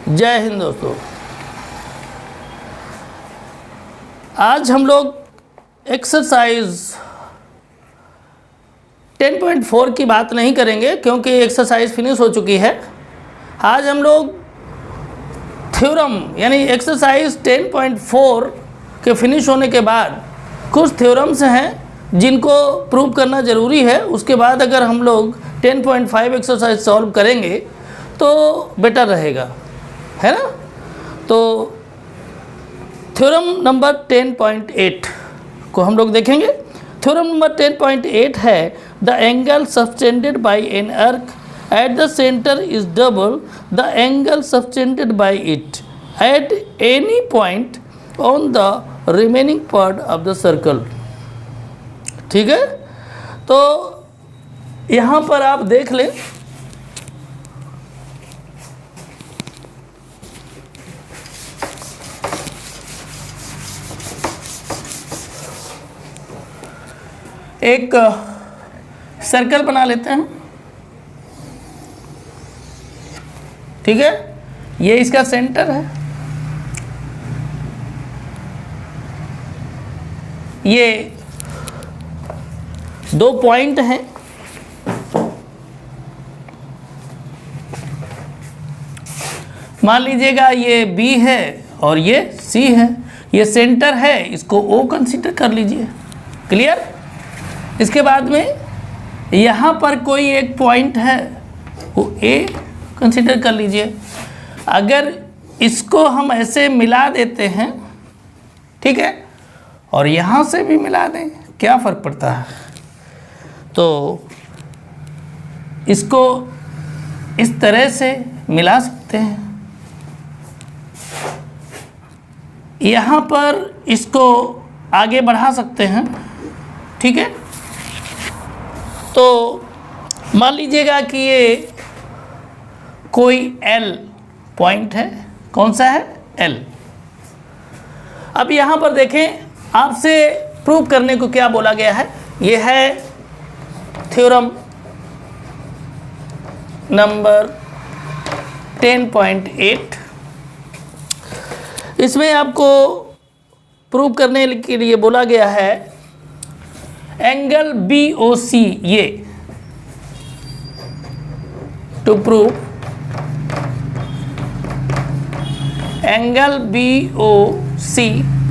जय हिंद दोस्तों। आज हम लोग एक्सरसाइज 10.4 की बात नहीं करेंगे क्योंकि एक्सरसाइज फिनिश हो चुकी है। आज हम लोग थ्योरम यानी एक्सरसाइज 10.4 के फिनिश होने के बाद कुछ थ्योरम्स हैं जिनको प्रूव करना ज़रूरी है। उसके बाद अगर हम लोग 10.5 एक्सरसाइज सॉल्व करेंगे तो बेटर रहेगा, है ना। तो थ्योरम नंबर 10.8 को हम लोग देखेंगे। थ्योरम नंबर 10.8 है the angle subtended bye an arc at the centre is double the angle subtended bye it at any point on the remaining part of the circle. ठीक है, तो यहाँ पर आप देख लें, एक सर्कल बना लेते हैं। ठीक है, ये इसका सेंटर है, ये दो पॉइंट हैं, मान लीजिएगा ये B है और ये C है। ये सेंटर है, इसको O कंसीडर कर लीजिए। क्लियर। इसके बाद में यहाँ पर कोई एक पॉइंट है, वो A कंसीडर कर लीजिए। अगर इसको हम ऐसे मिला देते हैं, ठीक है, और यहाँ से भी मिला दें, क्या फ़र्क पड़ता है। तो इसको इस तरह से मिला सकते हैं। यहाँ पर इसको आगे बढ़ा सकते हैं। ठीक है, तो मान लीजिएगा कि ये कोई L पॉइंट है। कौन सा है? L। अब यहाँ पर देखें, आपसे प्रूव करने को क्या बोला गया है। ये है थ्योरम नंबर 10.8। इसमें आपको प्रूव करने के लिए बोला गया है एंगल BOC, ये to prove angle BOC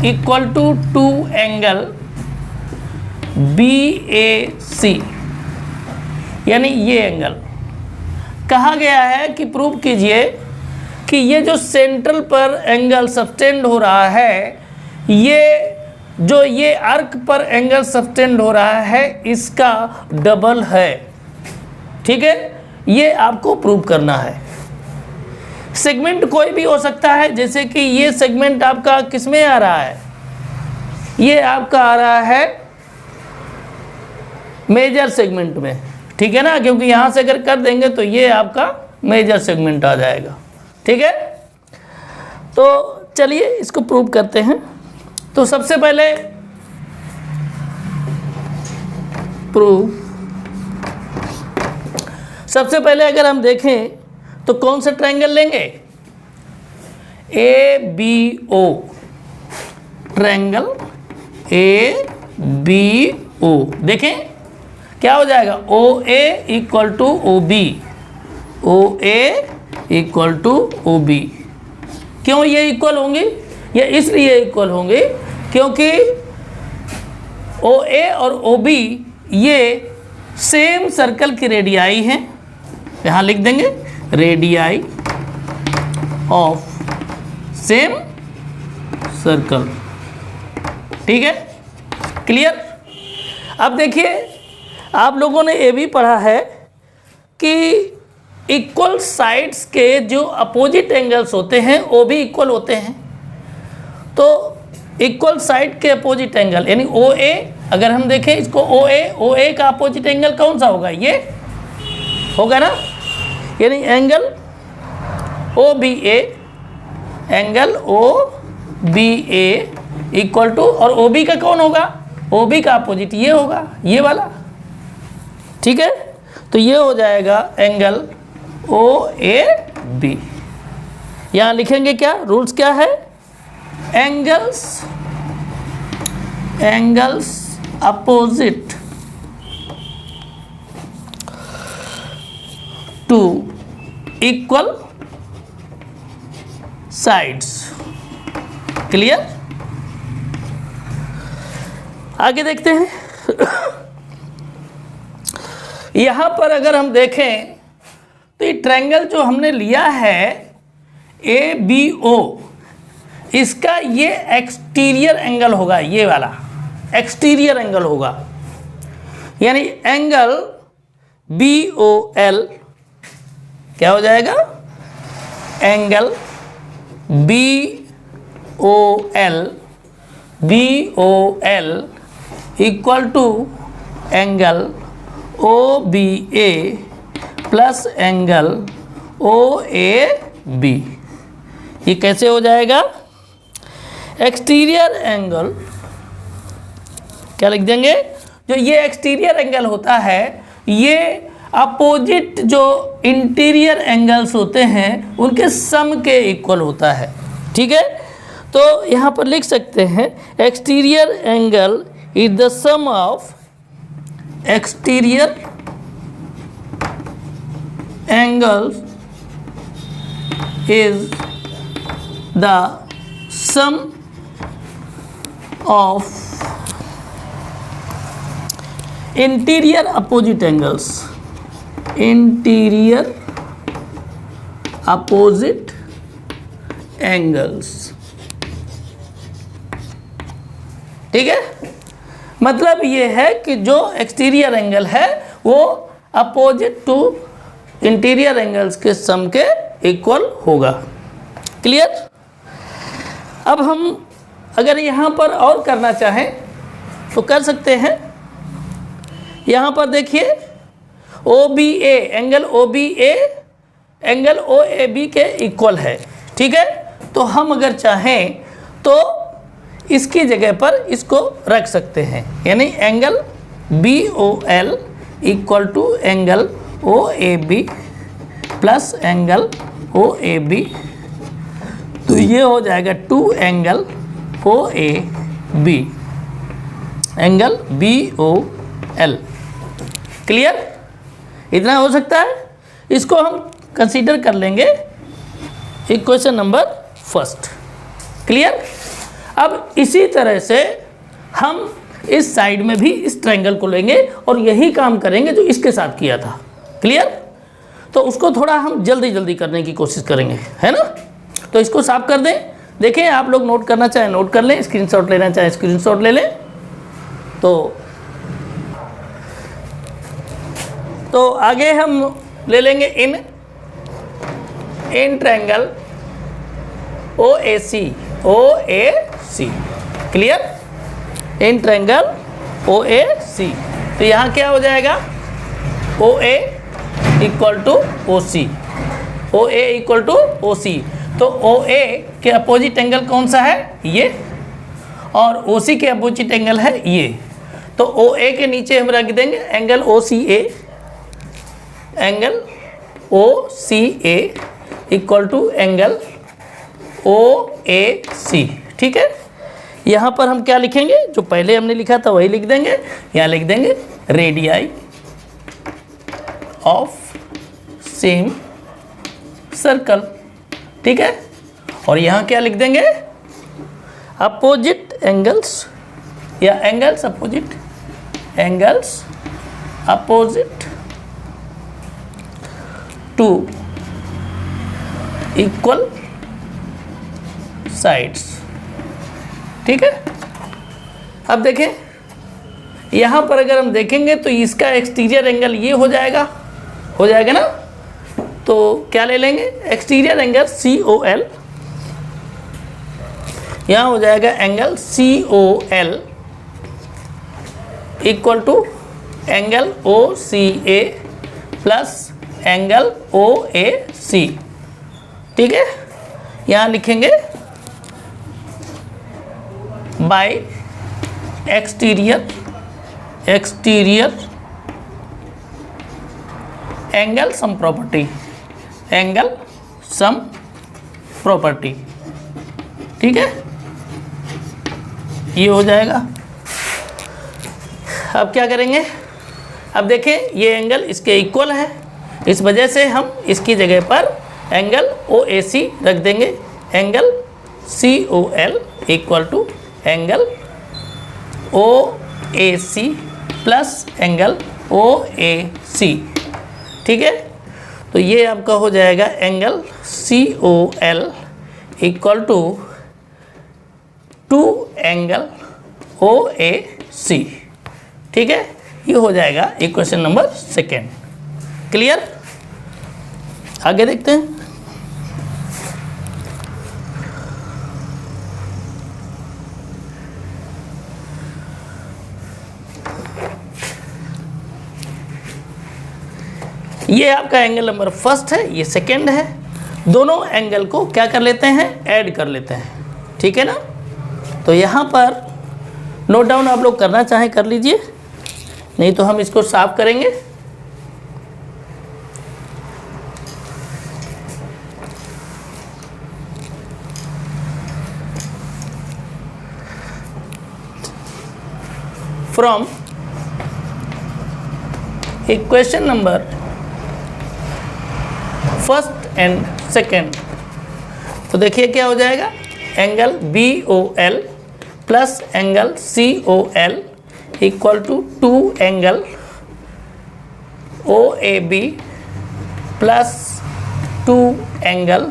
equal to angle BAC, यानी ये एंगल कहा गया है कि प्रूव कीजिए कि ये जो सेंट्रल पर एंगल सस्टेंड हो रहा है, ये आर्क पर एंगल सस्टेंड हो रहा है, इसका डबल है। ठीक है, ये आपको प्रूव करना है। सेगमेंट कोई भी हो सकता है, जैसे कि ये सेगमेंट आपका किस में आ रहा है, ये आपका आ रहा है मेजर सेगमेंट में। ठीक है ना, क्योंकि यहाँ से अगर कर देंगे तो ये आपका मेजर सेगमेंट आ जाएगा। ठीक है, तो चलिए इसको प्रूव करते हैं। तो सबसे पहले अगर हम देखें तो कौन सा ट्रायंगल लेंगे, ABO ट्रायंगल ABO। देखें क्या हो जाएगा, OA equal to OB, OA equal to OB। क्यों ये इक्वल होंगे? ये इसलिए इक्वल होंगे क्योंकि OA और OB ये सेम सर्कल की रेडियाई हैं। यहाँ लिख देंगे रेडियाई ऑफ सेम सर्कल। ठीक है, क्लियर। अब देखिए, आप लोगों ने ये भी पढ़ा है कि इक्वल साइड्स के जो अपोजिट एंगल्स होते हैं वो भी इक्वल होते हैं। तो इक्वल साइड के अपोजिट एंगल यानी OA, अगर हम देखें इसको OA का अपोजिट एंगल कौन सा होगा, ये होगा ना, यानी angle OBA, angle OBA equal to, और OB का कौन होगा, OB का अपोजिट ये होगा, ये वाला। ठीक है, तो ये हो जाएगा एंगल OAB। यहाँ लिखेंगे क्या, रूल्स क्या है, angles opposite to equal sides. Clear. आगे देखते हैं। यहां पर अगर हम देखें तो ये ट्रायंगल जो हमने लिया है ABO, इसका ये एक्सटीरियर एंगल होगा, ये वाला एक्सटीरियर एंगल होगा, यानी एंगल BOL क्या हो जाएगा, angle BOL equal to angle OBA plus angle OAB। ये कैसे हो जाएगा, एक्सटीरियर एंगल क्या लिख देंगे, जो ये एक्सटीरियर एंगल होता है ये अपोजिट जो इंटीरियर एंगल्स होते हैं उनके सम के इक्वल होता है। ठीक है, तो यहाँ पर लिख सकते हैं exterior angle is the sum of exterior angles is the sum of interior opposite angles, interior opposite angles. ठीक है, मतलब ये है कि जो एक्सटीरियर एंगल है वो अपोजिट टू इंटीरियर एंगल्स के सम के इक्वल होगा। क्लियर। अब हम अगर यहाँ पर और करना चाहें तो कर सकते हैं। यहाँ पर देखिए OBA angle OBA angle OAB के इक्वल है। ठीक है, तो हम अगर चाहें तो इसकी जगह पर इसको रख सकते हैं, यानी angle BOL equal to angle OAB plus angle OAB, तो ये हो जाएगा 2 angle OAB angle BOL। Clear, इतना हो सकता है। इसको हम कंसीडर कर लेंगे इक्वेशन नंबर फर्स्ट। क्लियर। अब इसी तरह से हम इस साइड में भी इस ट्रायंगल को लेंगे और यही काम करेंगे जो इसके साथ किया था। क्लियर, तो उसको थोड़ा हम जल्दी जल्दी करने की कोशिश करेंगे, है ना। तो इसको साफ कर दें। देखें, आप लोग नोट करना चाहें नोट कर लें, स्क्रीनशॉट लेना चाहें स्क्रीनशॉट ले लें। तो आगे हम ले लेंगे in triangle OAC। Clear, in triangle OAC। तो यहाँ क्या हो जाएगा, OA equal to OC, OA equal to OC। तो OA के अपोजिट एंगल कौन सा है, ये, और OC के अपोजिट एंगल है ये। तो OA के नीचे हम रख देंगे angle OCA, angle OCA equal to angle OAC। ठीक है, यहाँ पर हम क्या लिखेंगे, जो पहले हमने लिखा था वही लिख देंगे। यहाँ लिख देंगे रेडियाई ऑफ सेम सर्कल। ठीक है, और यहाँ क्या लिख देंगे, अपोजिट एंगल्स या angles opposite to equal sides. ठीक है, अब देखें यहाँ पर अगर हम देखेंगे तो इसका एक्सटीरियर एंगल ये हो जाएगा ना। तो क्या ले लेंगे, एक्सटीरियर एंगल COL, यहाँ हो जाएगा angle COL equal to angle OCA plus angle OAC। ठीक है, यहाँ लिखेंगे by exterior angle sum property, angle sum property. ठीक है, ये हो जाएगा। अब क्या करेंगे, अब देखें ये एंगल इसके इक्वल है, इस वजह से हम इसकी जगह पर एंगल OAC रख देंगे। Angle COL equal to angle OAC plus angle OAC। ठीक है, तो ये आपका हो जाएगा angle COL equal to 2 angle OAC। ठीक है, ये हो जाएगा इक्वेशन नंबर 2। क्लियर, आगे देखते हैं। ये आपका एंगल नंबर 1 है, ये 2 है। दोनों एंगल को क्या कर लेते हैं, ऐड कर लेते हैं। ठीक है ना, तो यहाँ पर नोट डाउन आप लोग करना चाहें कर लीजिए, नहीं तो हम इसको साफ करेंगे। फ्रॉम इक्वेशन नंबर 1 एंड 2, तो देखिए क्या हो जाएगा, angle BOL plus angle COL equal to 2 angle OAB plus 2 angle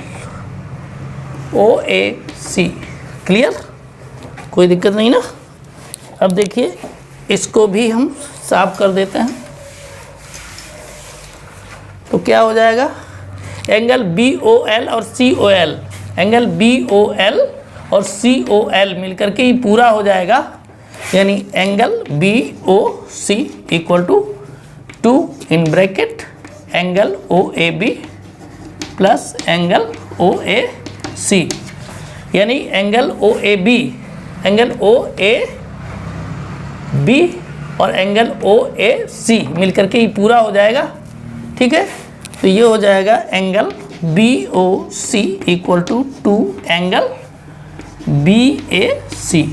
OAC। Clear, कोई दिक्कत नहीं ना। अब देखिए इसको भी हम साफ कर देते हैं, तो क्या हो जाएगा, एंगल BOL और COL, एंगल BOL और COL मिलकर के ही पूरा हो जाएगा, यानी angle BOC equal to 2 in bracket angle OAB plus angle OAC, यानी एंगल OAB, एंगल OAB और एंगल OAC मिलकर के ही पूरा हो जाएगा। ठीक है, तो ये हो जाएगा angle BOC equal to 2 angle BAC।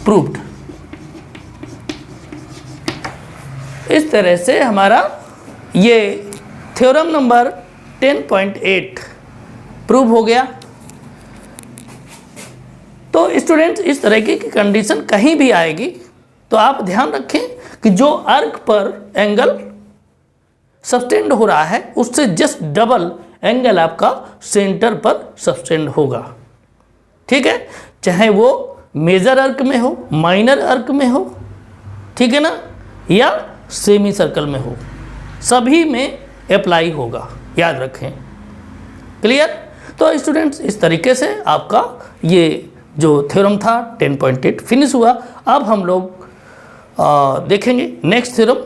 Proved. इस तरह से हमारा ये थ्योरम नंबर 10.8 प्रूव हो गया। तो स्टूडेंट्स, इस तरह की कंडीशन कहीं भी आएगी तो आप ध्यान रखें कि जो आर्क पर एंगल सस्टेंड हो रहा है उससे जस्ट डबल एंगल आपका सेंटर पर सस्टेंड होगा। ठीक है, चाहे वो मेजर आर्क में हो, माइनर आर्क में हो, ठीक है ना, या सेमी सर्कल में हो, सभी में अप्लाई होगा, याद रखें। क्लियर। तो स्टूडेंट्स, इस तरीके से आपका ये जो थ्योरम था 10.8 फिनिश हुआ। अब हम लोग देखेंगे नेक्स्ट थ्योरम